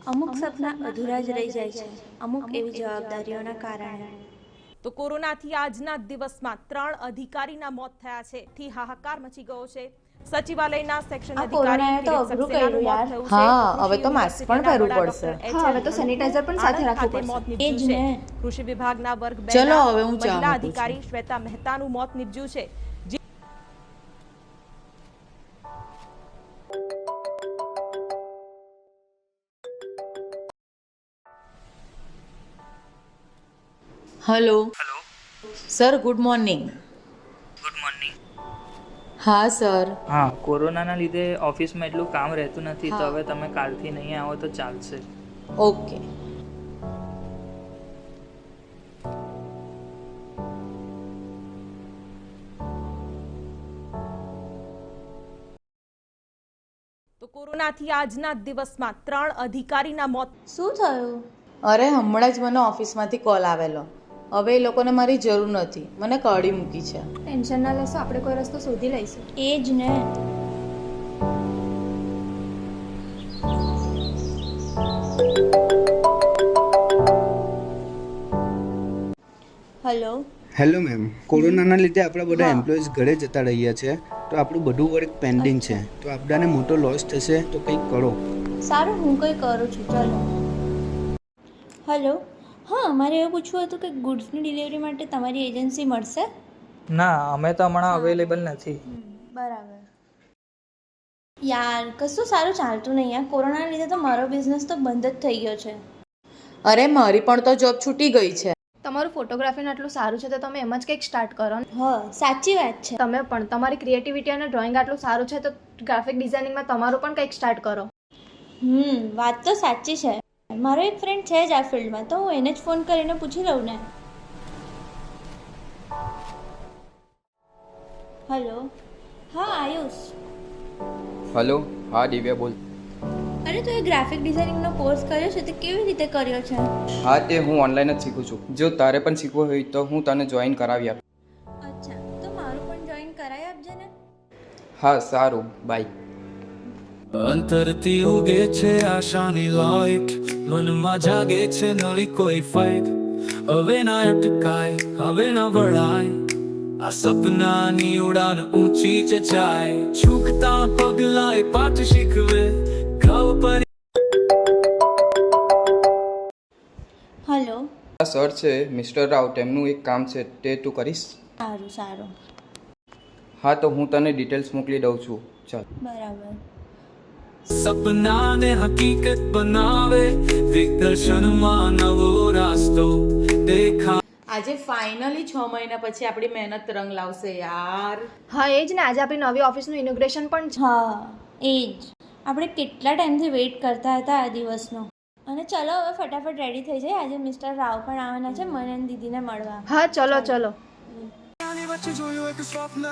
અમુક સપના અધૂરા જ રહી જાય છે, અમુક એવી જવાબદારીઓના કારણે. તો કોરોનાથી આજના દિવસમાં 3 અધિકારીના મોત થયા છે. થી હાહાકાર મચી ગયો છે. સચિવાલયના સેક્શન અધિકારી કિરીટ સક્સેનાનું મોત થયું છે. હા, હવે તો માસ્ક પણ પહેરવું પડશે. હા, હવે તો સેનિટાઈઝર પણ સાથે રાખવું પડશે. એ જ ને. કૃષિ વિભાગના વર્ગ 2 ચલો હવે હું ચા મહિલા મૂકું છું. અધિકારી શ્વેતા મહેતાનું મોત નીપજ્યું છે. Hello sir, good morning. Good morning. હા સર. હા, કોરોનાના લીધે ઓફિસમાં એટલું કામ રહેતું નથી, તો હા. હવે તમે કાલથી નહીં આવો તો ચાલશે. ઓકે. તો કોરોનાથી આજના દિવસમાં 3 અધિકારીના મોત. શું થયું? અરે હમણાં જ મને ઓફિસમાંથી કોલ આવેલો. હવે એ લોકોને મારી જરૂર નથી, મને કાઢી મૂકી છે. ટેન્શન ના લેશો, આપણે કોઈ રસ્તો શોધી લઈશું. એ જ ને. હેલો. હેલો મેમ, કોરોનાના લીધે આપણા બધા એમ્પ્લોઈઝ ઘરે જતા રહ્યા છે, તો આપણું બધું વર્ક પેન્ડિંગ છે, તો આપણાને મોટો લોસ થશે, તો કંઈક કરો. સારું, હું કંઈ કરું છું, ચાલો. હેલો. હા, મારે એવું પૂછવું હતું કે ગુડ્સની ડિલિવરી માટે તમારી એજન્સી મળશે? ના, અમે તો હમણાં અવેલેબલ નથી. બરાબર. યાર, કશું સારું ચાલતું નહીં. યાર, કોરોનાના લીધે તો મારો બિઝનેસ તો બંધ જ થઈ ગયો છે. અરે મારી પણ તો જોબ છૂટી ગઈ છે. તમારું ફોટોગ્રાફીનું આટલું સારું છે તો તમે એમ જ કંઈક સ્ટાર્ટ કરો ને. હા, સાચી વાત છે. તમે પણ તમારી ક્રિએટિવિટી અને ડ્રોઈંગ આટલું સારું છે તો ગ્રાફિક ડિઝાઇનિંગમાં તમારું પણ કંઈક સ્ટાર્ટ કરો. વાત તો સાચી છે. મારો એક ફ્રેન્ડ છે જ આ ફિલ્ડમાં, તો હું એને જ ફોન કરીને પૂછી લઉં ને. હેલો. હા, આયુષ. હલો, હા દિવ્યા બોલ. અરે, તું એ ગ્રાફિક ડિઝાઇનિંગનો કોર્સ કર્યો છે તે કેવી રીતે કર્યો છે? હા, તે હું ઓનલાઈન જ શીખું છું. જો તારે પણ શીખવું હોય તો હું તને જોઈન કરાવી આપું. અચ્છા, તો મારું પણ જોઈન કરાવી આપજે ને. હા સારું, બાય. અંતરથી ઉગે છે આશાની લાઈટ, મનમાં જાગે છે નવી કોઈ ફાઈટ. હવે ના અટકાય, હવે ના વળાય, આ સપનાની ઉડાન ઊંચી જ જાય. ઝૂકતા પગલાએ પાઠ શીખવે ઘઉં પર. હેલો. આ સર છે મિસ્ટર રાવ, તેમનું એક કામ છે, તે તું કરીશ? સારું સારું. હા, તો હું તને ડિટેલ્સ મોકલી દઉં છું. ચાલ. બરાબર. સપનાને હકીકત બનાવે, દિગ્દર્શનમાં નવો રાસ્તો દેખાય. આજે ફાઇનલી 6 મહિના પછી આપણી મહેનત રંગ લાવશે યાર. હા, એ જ ને. આજે આપણી નવી ઓફિસનું ઇનોગ્રેશન પણ છે. હા, એ જ. આપણે કેટલા ટાઈમથી વેઇટ કરતા હતા આ દિવસનો. અને ચલો હવે ફટાફટ રેડી થઈ જાય. આજે મિસ્ટર રાવ પણ આવવાના છે મને અને દીદીને મળવા. હા, ચલો ચલો. વચ્ચે જોયું એક સ્વપ્ન,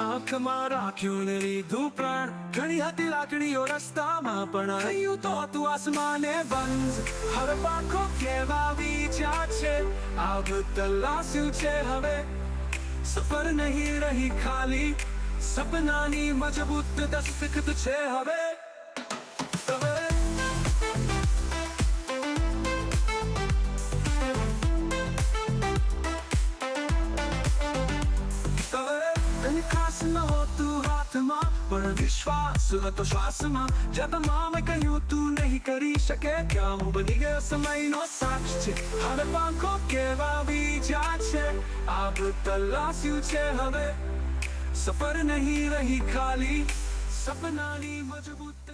આંખમાં રાખ્યું ને લીધું પ્રાણ. ઘણી હતી લાકડીઓ રસ્તામાં, પણ રહ્યું તો હતું આસમાને બંધ. હવે પાંખો કેવા વિચાર છે, આગ તલાસ્યું છે હવે. સફર નહીં રહી ખાલી, સપનાની મજબૂત દસ્તક છે હવે. પણ વિશ્વાસ હતો શ્વાસમાં, જ્યાં તમામે કહ્યું તું નહીં કરી શકે, ક્યાં હું બની ગયો સમયનો સાક્ષ છે. હવે પાંખો કેવા વિચાર છે, આગ તલાસ્યું છે હવે. સફર નહીં રહી ખાલી, સપનાની મજબૂત